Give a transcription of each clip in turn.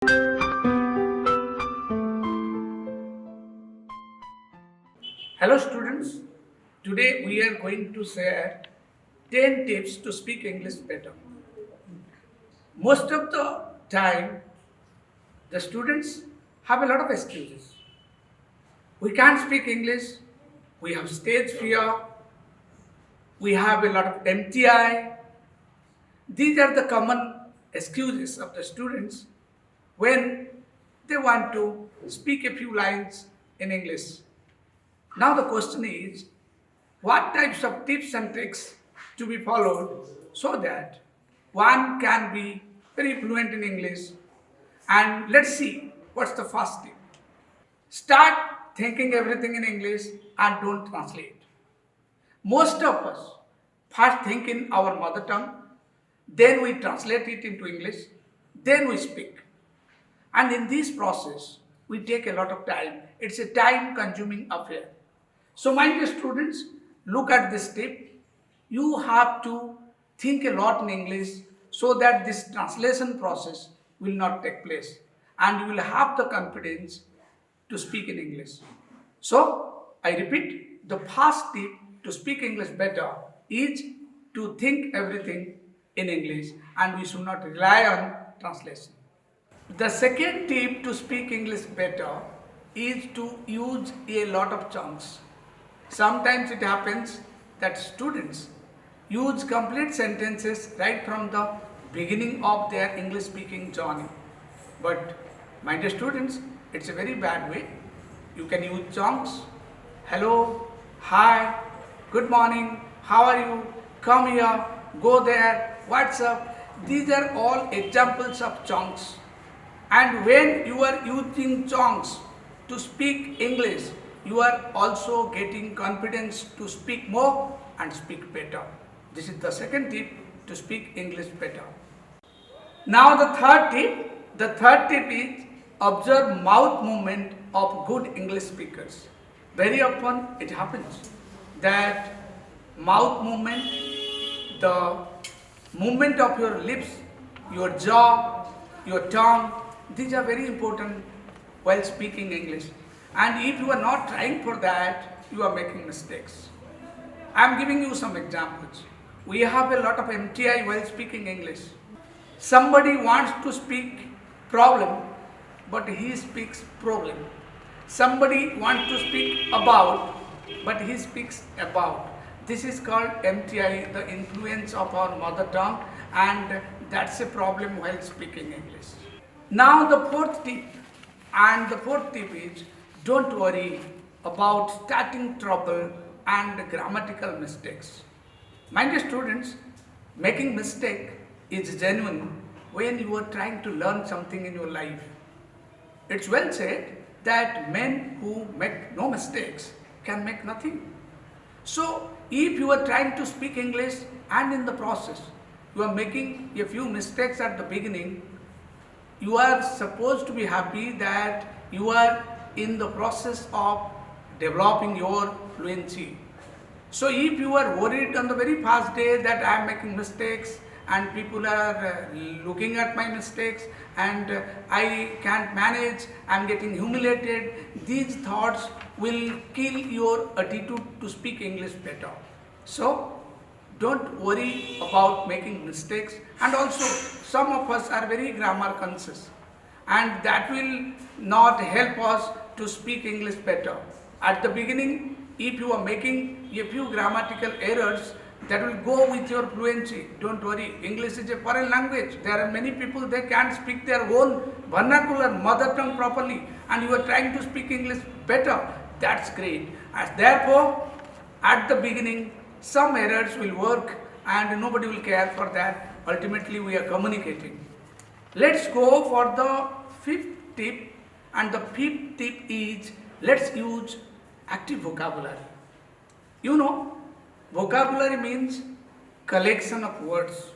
Hello students, today we are going to share 10 tips to speak English better. Most of the time, the students have a lot of excuses. We can't speak English, we have stage fear, we have a lot of MTI. These are the common excuses of the students when they want to speak a few lines in English. Now the question is, what types of tips and tricks to be followed so that one can be very fluent in English? And let's see what's the first tip. Start thinking everything in English and don't translate. Most of us first think in our mother tongue, then we translate it into English, then we speak. And in this process, we take a lot of time. It's a time consuming affair. So my dear students, look at this tip. You have to think a lot in English so that this translation process will not take place and you will have the confidence to speak in English. So I repeat, the first tip to speak English better is to think everything in English and we should not rely on translation. The second tip to speak English better is to use a lot of chunks. Sometimes it happens that students use complete sentences right from the beginning of their English speaking journey. But my dear students, it's a very bad way. You can use chunks. Hello, hi, good morning, how are you, come here, go there, what's up. These are all examples of chunks. And when you are using chunks to speak English, you are also getting confidence to speak more and speak better. This is the second tip to speak English better. Now the third tip is observe mouth movement of good English speakers. Very often it happens that mouth movement, the movement of your lips, your jaw, your tongue, these are very important while speaking English. And if you are not trying for that, you are making mistakes. I am giving you some examples. We have a lot of MTI while speaking English. Somebody wants to speak problem, but he speaks problem. Somebody wants to speak about, but he speaks about. This is called MTI, the influence of our mother tongue, and that's a problem while speaking English. Now the fourth tip is don't worry about starting trouble and grammatical mistakes. My dear students, making mistake is genuine when you are trying to learn something in your life. It's well said that men who make no mistakes can make nothing. So if you are trying to speak English and in the process you are making a few mistakes at the beginning, you are supposed to be happy that you are in the process of developing your fluency. So if you are worried on the very first day that I am making mistakes and people are looking at my mistakes and I can't manage, I am getting humiliated, these thoughts will kill your attitude to speak English better. So don't worry about making mistakes, and also some of us are very grammar conscious and that will not help us to speak English better. At the beginning, if you are making a few grammatical errors, that will go with your fluency. Don't worry, English is a foreign language. There are many people, they can't speak their own vernacular, mother tongue properly, and you are trying to speak English better. That's great. As therefore, at the beginning, some errors will work and nobody will care for that. Ultimately, we are communicating. Let's go for the fifth tip, and the fifth tip is let's use active vocabulary. You know, vocabulary means collection of words.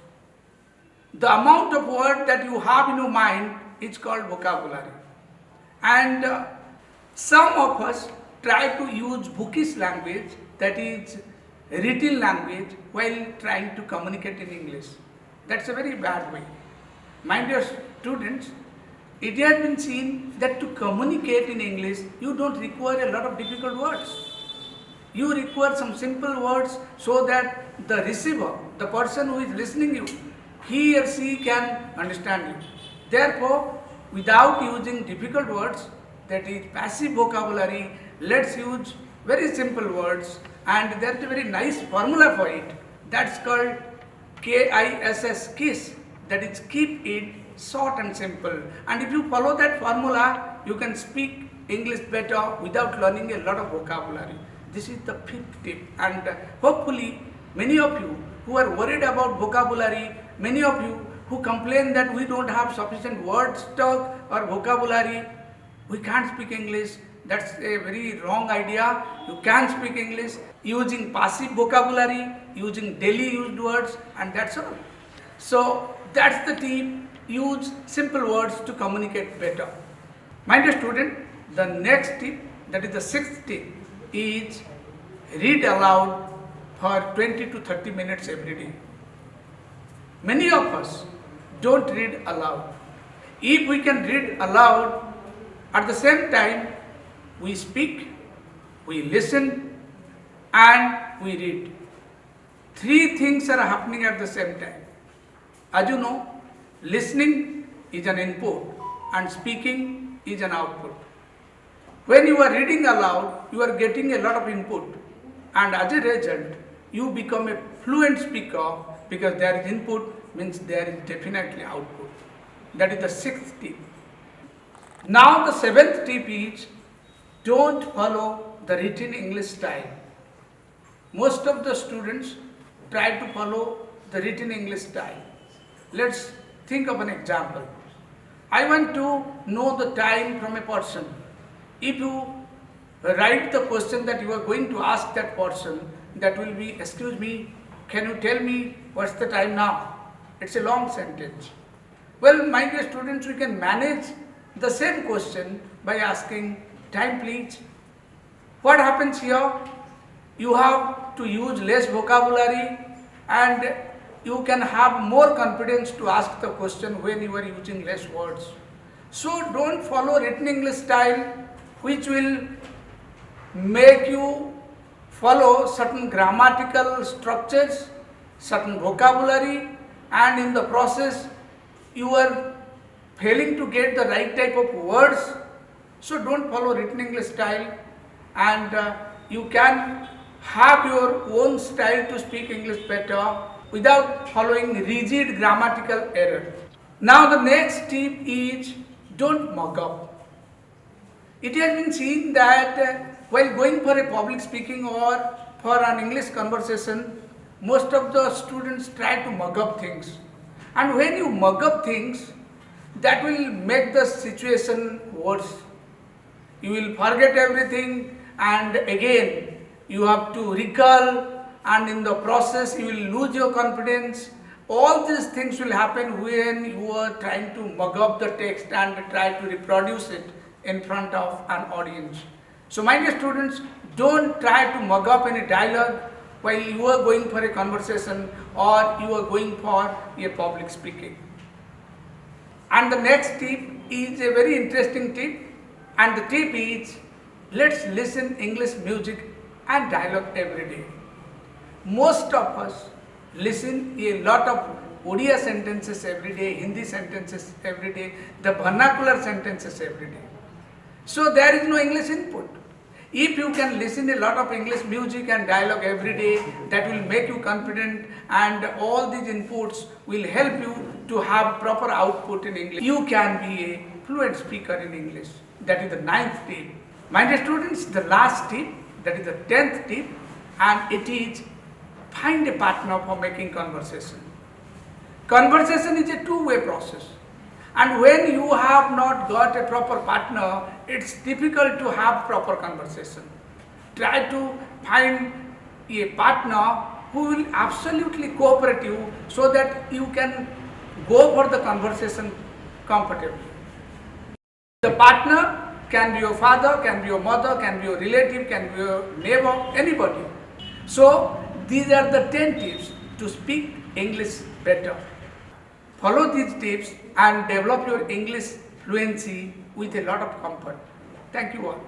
The amount of words that you have in your mind is called vocabulary. And some of us try to use bookish language, that is written language, while trying to communicate in English. That's a very bad way. My dear students, It has been seen that to communicate in English, you don't require a lot of difficult words. You require some simple words so that the receiver, the person who is listening you, he or she can understand you. Therefore, without using difficult words, that is passive vocabulary, let's use very simple words, and there's a very nice formula for it. That's called KISS, KISS, that is keep it short and simple. And if you follow that formula, you can speak English better without learning a lot of vocabulary. This is the fifth tip, and hopefully many of you who are worried about vocabulary, many of you who complain that we don't have sufficient word stock or vocabulary, we can't speak English. That's a very wrong idea. You can speak English using passive vocabulary, using daily used words, and that's all. So that's the tip. Use simple words to communicate better. My dear student, the next tip, that is the sixth tip, is read aloud for 20 to 30 minutes every day. Many of us don't read aloud. If we can read aloud, at the same time, we speak, we listen, and we read. Three things are happening at the same time. As you know, listening is an input and speaking is an output. When you are reading aloud, you are getting a lot of input, and as a result, you become a fluent speaker because there is input means there is definitely output. That is the sixth tip. Now the seventh tip is don't follow the written English style. Most of the students try to follow the written English style. Let's think of an example. I want to know the time from a person. If you write the question that you are going to ask that person, that will be, excuse me, can you tell me what's the time now? It's a long sentence. Well, my dear students, we can manage the same question by asking, time please. What happens here? You have to use less vocabulary and you can have more confidence to ask the question when you are using less words. So don't follow written English style, which will make you follow certain grammatical structures, certain vocabulary, and in the process you are failing to get the right type of words. So don't follow written English style, and you can have your own style to speak English better without following rigid grammatical error. Now the next tip is don't mug up. It has been seen that while going for a public speaking or for an English conversation, most of the students try to mug up things. And when you mug up things, that will make the situation worse. You will forget everything, and again you have to recall, and in the process you will lose your confidence. All these things will happen when you are trying to mug up the text and try to reproduce it in front of an audience. So my dear students, don't try to mug up any dialogue while you are going for a conversation or you are going for a public speaking. And the next tip is a very interesting tip, and the tip is let's listen English music and dialogue every day. Most of us listen a lot of Odia sentences every day, Hindi sentences every day, the vernacular sentences every day. So there is no English input. If you can listen a lot of English music and dialogue every day, that will make you confident, and all these inputs will help you to have proper output in English. You can be a fluent speaker in English. That is the ninth tip. My dear students, the last tip, that is the 10th tip, and it is find a partner for making conversation. Conversation is a two-way process. And when you have not got a proper partner, it's difficult to have proper conversation. Try to find a partner who will absolutely cooperate you so that you can go for the conversation comfortably. The partner can be your father, can be your mother, can be your relative, can be your neighbor, anybody. So these are the 10 tips to speak English better. Follow these tips and develop your English fluency with a lot of comfort. Thank you all.